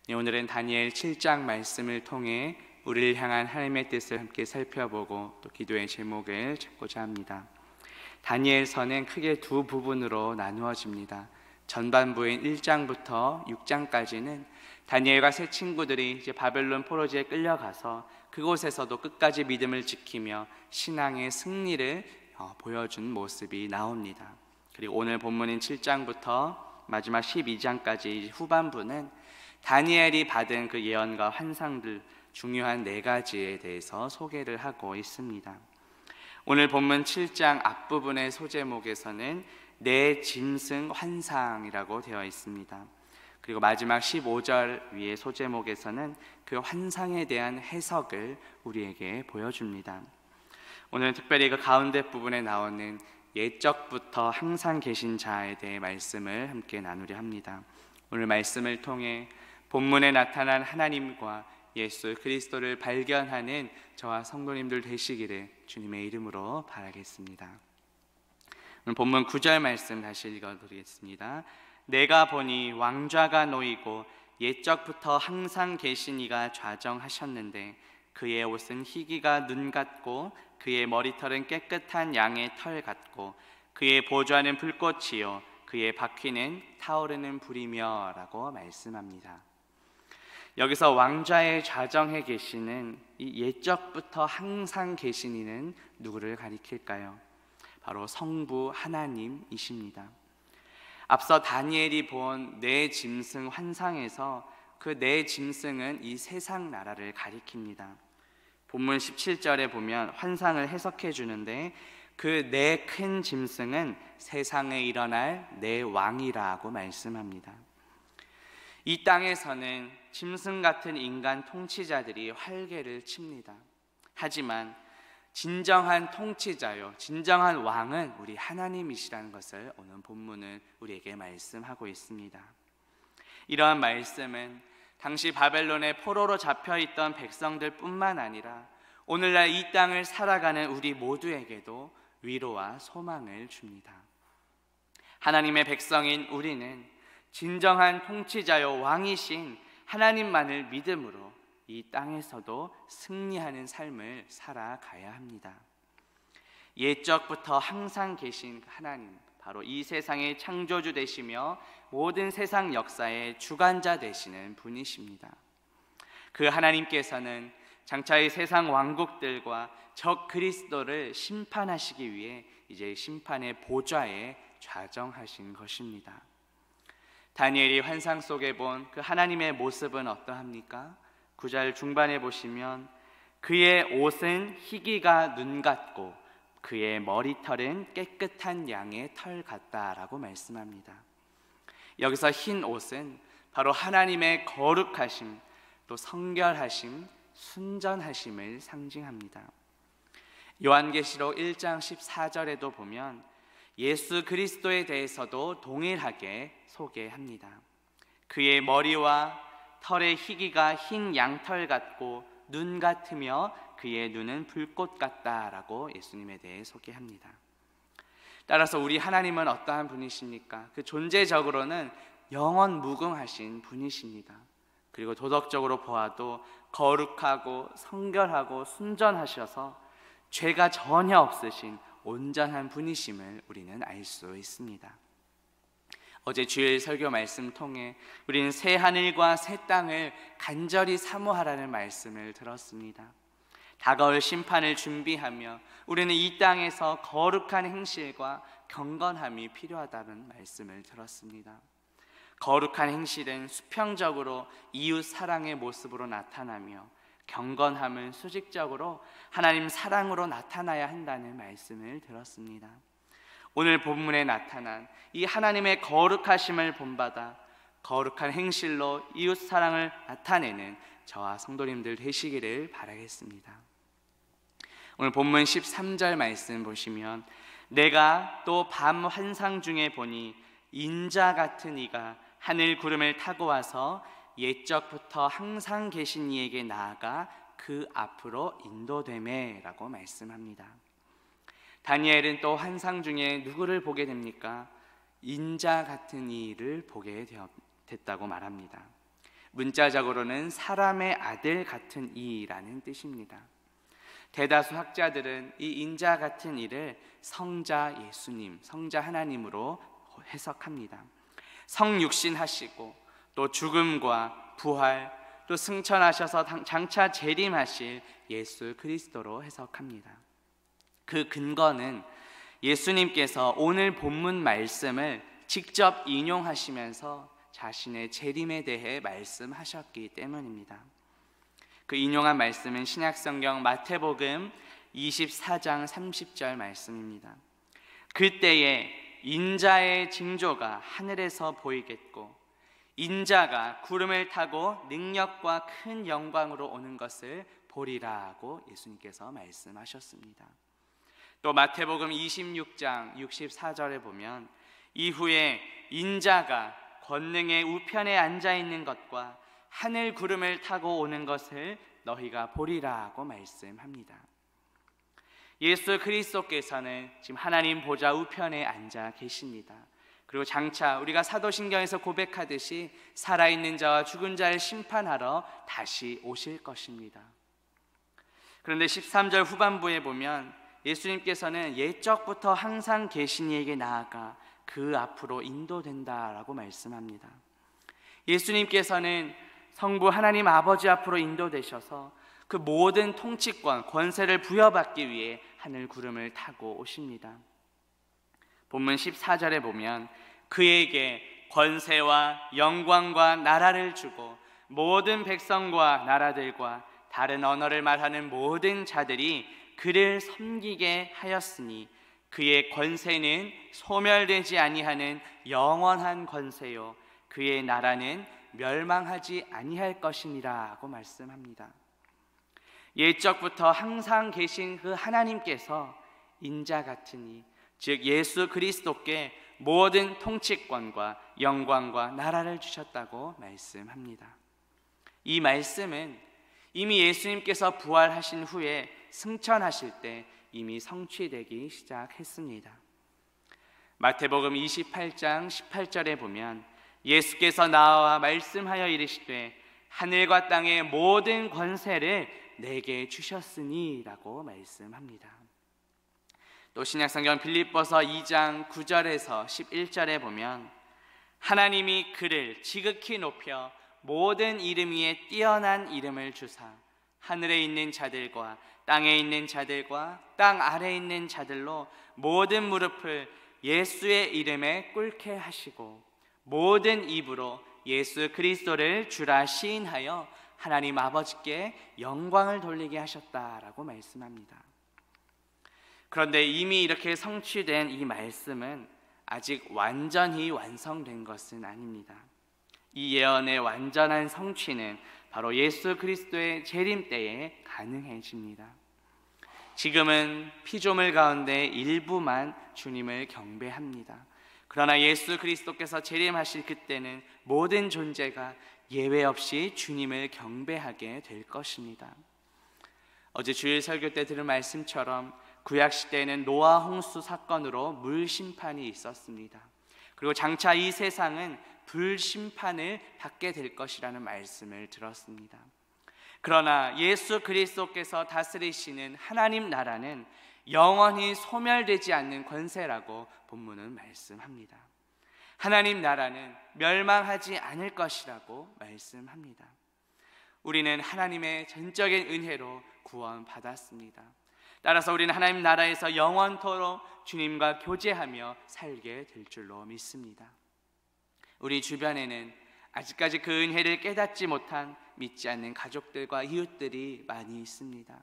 오늘은 다니엘 7장 말씀을 통해 우리를 향한 하나님의 뜻을 함께 살펴보고 또 기도의 제목을 찾고자 합니다. 다니엘서는 크게 두 부분으로 나누어집니다. 전반부인 1장부터 6장까지는 다니엘과 세 친구들이 이제 바벨론 포로지에 끌려가서 그곳에서도 끝까지 믿음을 지키며 신앙의 승리를 보여준 모습이 나옵니다. 그리고 오늘 본문인 7장부터 마지막 12장까지 후반부는 다니엘이 받은 그 예언과 환상들 중요한 네 가지에 대해서 소개를 하고 있습니다. 오늘 본문 7장 앞부분의 소제목에서는 내 짐승 환상이라고 되어 있습니다. 그리고 마지막 15절 위의 소제목에서는 그 환상에 대한 해석을 우리에게 보여줍니다. 오늘 특별히 그 가운데 부분에 나오는 옛적부터 항상 계신 자에 대해 말씀을 함께 나누려 합니다. 오늘 말씀을 통해 본문에 나타난 하나님과 예수 그리스도를 발견하는 저와 성도님들 되시기를 주님의 이름으로 바라겠습니다. 오늘 본문 9절 말씀 다시 읽어드리겠습니다. 내가 보니 왕좌가 놓이고 옛적부터 항상 계신 이가 좌정하셨는데 그의 옷은 희기가 눈 같고 그의 머리털은 깨끗한 양의 털 같고 그의 보좌는 불꽃이요 그의 바퀴는 타오르는 불이며 라고 말씀합니다. 여기서 왕좌에 좌정해 계시는 이 옛적부터 항상 계신 이는 누구를 가리킬까요? 바로 성부 하나님이십니다. 앞서 다니엘이 본 네 짐승 환상에서 그 네 짐승은 이 세상 나라를 가리킵니다. 본문 17절에 보면 환상을 해석해 주는데 그 네 큰 짐승은 세상에 일어날 네 왕이라고 말씀합니다. 이 땅에서는 짐승 같은 인간 통치자들이 활개를 칩니다. 하지만 진정한 통치자요, 진정한 왕은 우리 하나님이시라는 것을 오늘 본문은 우리에게 말씀하고 있습니다. 이러한 말씀은 당시 바벨론의 포로로 잡혀있던 백성들 뿐만 아니라 오늘날 이 땅을 살아가는 우리 모두에게도 위로와 소망을 줍니다. 하나님의 백성인 우리는 진정한 통치자요 왕이신 하나님만을 믿음으로 이 땅에서도 승리하는 삶을 살아가야 합니다. 옛적부터 항상 계신 하나님, 바로 이 세상의 창조주 되시며 모든 세상 역사의 주관자 되시는 분이십니다. 그 하나님께서는 장차 이 세상 왕국들과 적 그리스도를 심판하시기 위해 이제 심판의 보좌에 좌정하신 것입니다. 다니엘이 환상 속에 본 그 하나님의 모습은 어떠합니까? 9절 중반에 보시면 그의 옷은 희기가 눈 같고 그의 머리털은 깨끗한 양의 털 같다라고 말씀합니다. 여기서 흰 옷은 바로 하나님의 거룩하심, 또 성결하심, 순전하심을 상징합니다. 요한계시록 1장 14절에도 보면 예수 그리스도에 대해서도 동일하게 소개합니다. 그의 머리와 털의 희기가 흰 양털 같고 눈 같으며 그의 눈은 불꽃 같다라고 예수님에 대해 소개합니다. 따라서 우리 하나님은 어떠한 분이십니까? 그 존재적으로는 영원 무궁하신 분이십니다. 그리고 도덕적으로 보아도 거룩하고 성결하고 순전하셔서 죄가 전혀 없으신 온전한 분이심을 우리는 알 수 있습니다. 어제 주일 설교 말씀 통해 우리는 새 하늘과 새 땅을 간절히 사모하라는 말씀을 들었습니다. 다가올 심판을 준비하며 우리는 이 땅에서 거룩한 행실과 경건함이 필요하다는 말씀을 들었습니다. 거룩한 행실은 수평적으로 이웃 사랑의 모습으로 나타나며 경건함은 수직적으로 하나님 사랑으로 나타나야 한다는 말씀을 들었습니다. 오늘 본문에 나타난 이 하나님의 거룩하심을 본받아 거룩한 행실로 이웃 사랑을 나타내는 저와 성도님들 되시기를 바라겠습니다. 오늘 본문 13절 말씀 보시면 내가 또 밤 환상 중에 보니 인자 같은 이가 하늘 구름을 타고 와서 옛적부터 항상 계신 이에게 나아가 그 앞으로 인도되매 라고 말씀합니다. 다니엘은 또 환상 중에 누구를 보게 됩니까? 인자 같은 이를 보게 됐다고 말합니다. 문자적으로는 사람의 아들 같은 이라는 뜻입니다. 대다수 학자들은 이 인자 같은 이를 성자 예수님, 성자 하나님으로 해석합니다. 성육신하시고 또 죽음과 부활 또 승천하셔서 장차 재림하실 예수 그리스도로 해석합니다. 그 근거는 예수님께서 오늘 본문 말씀을 직접 인용하시면서 자신의 재림에 대해 말씀하셨기 때문입니다. 그 인용한 말씀은 신약성경 마태복음 24장 30절 말씀입니다. 그때에 인자의 징조가 하늘에서 보이겠고 인자가 구름을 타고 능력과 큰 영광으로 오는 것을 보리라고 예수님께서 말씀하셨습니다. 또 마태복음 26장 64절에 보면 이후에 인자가 권능의 우편에 앉아 있는 것과 하늘 구름을 타고 오는 것을 너희가 보리라고 말씀합니다. 예수 그리스도께서는 지금 하나님 보좌 우편에 앉아 계십니다. 그리고 장차 우리가 사도신경에서 고백하듯이 살아있는 자와 죽은 자를 심판하러 다시 오실 것입니다. 그런데 13절 후반부에 보면 예수님께서는 옛적부터 항상 계신 이에게 나아가 그 앞으로 인도된다라고 말씀합니다. 예수님께서는 성부 하나님 아버지 앞으로 인도되셔서 그 모든 통치권, 권세를 부여받기 위해 하늘 구름을 타고 오십니다. 본문 14절에 보면 그에게 권세와 영광과 나라를 주고 모든 백성과 나라들과 다른 언어를 말하는 모든 자들이 그를 섬기게 하였으니 그의 권세는 소멸되지 아니하는 영원한 권세요 그의 나라는 멸망하지 아니할 것이니라고 말씀합니다. 옛적부터 항상 계신 그 하나님께서 인자 같으니 즉 예수 그리스도께 모든 통치권과 영광과 나라를 주셨다고 말씀합니다. 이 말씀은 이미 예수님께서 부활하신 후에 승천하실 때 이미 성취되기 시작했습니다. 마태복음 28장 18절에 보면 예수께서 나와 말씀하여 이르시되 하늘과 땅의 모든 권세를 내게 주셨으니 라고 말씀합니다. 또 신약성경 빌립보서 2장 9절에서 11절에 보면 하나님이 그를 지극히 높여 모든 이름 위에 뛰어난 이름을 주사 하늘에 있는 자들과 땅에 있는 자들과 땅 아래에 있는 자들로 모든 무릎을 예수의 이름에 꿇게 하시고 모든 입으로 예수 그리스도를 주라 시인하여 하나님 아버지께 영광을 돌리게 하셨다라고 말씀합니다. 그런데 이미 이렇게 성취된 이 말씀은 아직 완전히 완성된 것은 아닙니다. 이 예언의 완전한 성취는 바로 예수 그리스도의 재림 때에 가능해집니다. 지금은 피조물 가운데 일부만 주님을 경배합니다. 그러나 예수 그리스도께서 재림하실 그때는 모든 존재가 예외 없이 주님을 경배하게 될 것입니다. 어제 주일 설교 때 들은 말씀처럼 구약 시대에는 노아 홍수 사건으로 물 심판이 있었습니다. 그리고 장차 이 세상은 불 심판을 받게 될 것이라는 말씀을 들었습니다. 그러나 예수 그리스도께서 다스리시는 하나님 나라는 영원히 소멸되지 않는 권세라고 본문은 말씀합니다. 하나님 나라는 멸망하지 않을 것이라고 말씀합니다. 우리는 하나님의 전적인 은혜로 구원받았습니다. 따라서 우리는 하나님 나라에서 영원토록 주님과 교제하며 살게 될 줄로 믿습니다. 우리 주변에는 아직까지 그 은혜를 깨닫지 못한 믿지 않는 가족들과 이웃들이 많이 있습니다.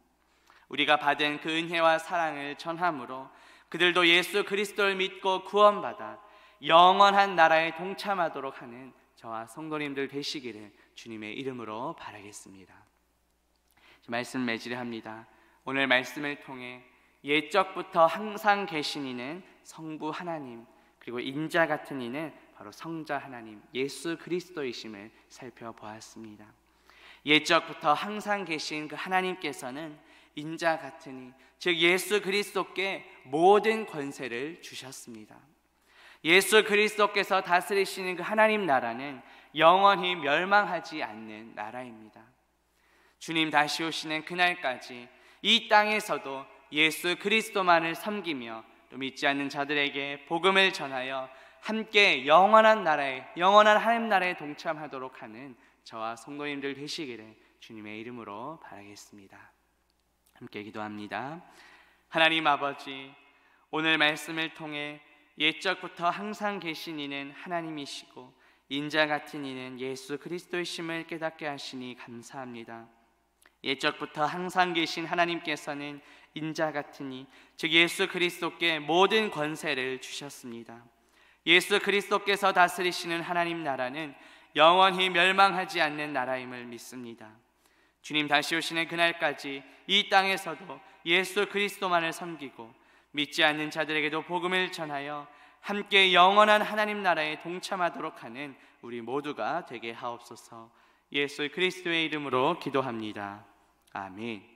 우리가 받은 그 은혜와 사랑을 전함으로 그들도 예수 그리스도를 믿고 구원받아 영원한 나라에 동참하도록 하는 저와 성도님들 되시기를 주님의 이름으로 바라겠습니다. 말씀 맺으려 합니다. 오늘 말씀을 통해 옛적부터 항상 계신 이는 성부 하나님, 그리고 인자 같은 이는 바로 성자 하나님 예수 그리스도이심을 살펴보았습니다. 옛적부터 항상 계신 그 하나님께서는 인자 같으니 즉 예수 그리스도께 모든 권세를 주셨습니다. 예수 그리스도께서 다스리시는 그 하나님 나라는 영원히 멸망하지 않는 나라입니다. 주님 다시 오시는 그날까지 이 땅에서도 예수 그리스도만을 섬기며 또 믿지 않는 자들에게 복음을 전하여 함께 영원한 나라에, 영원한 하나님 나라에 동참하도록 하는 저와 성도님들 되시기를 주님의 이름으로 바라겠습니다. 함께 기도합니다. 하나님 아버지, 오늘 말씀을 통해 옛적부터 항상 계신 이는 하나님이시고 인자 같은 이는 예수 그리스도이심을 깨닫게 하시니 감사합니다. 옛적부터 항상 계신 하나님께서는 인자 같은 이, 즉 예수 그리스도께 모든 권세를 주셨습니다. 예수 그리스도께서 다스리시는 하나님 나라는 영원히 멸망하지 않는 나라임을 믿습니다. 주님 다시 오시는 그날까지 이 땅에서도 예수 그리스도만을 섬기고 믿지 않는 자들에게도 복음을 전하여 함께 영원한 하나님 나라에 동참하도록 하는 우리 모두가 되게 하옵소서. 예수 그리스도의 이름으로 기도합니다. 아멘.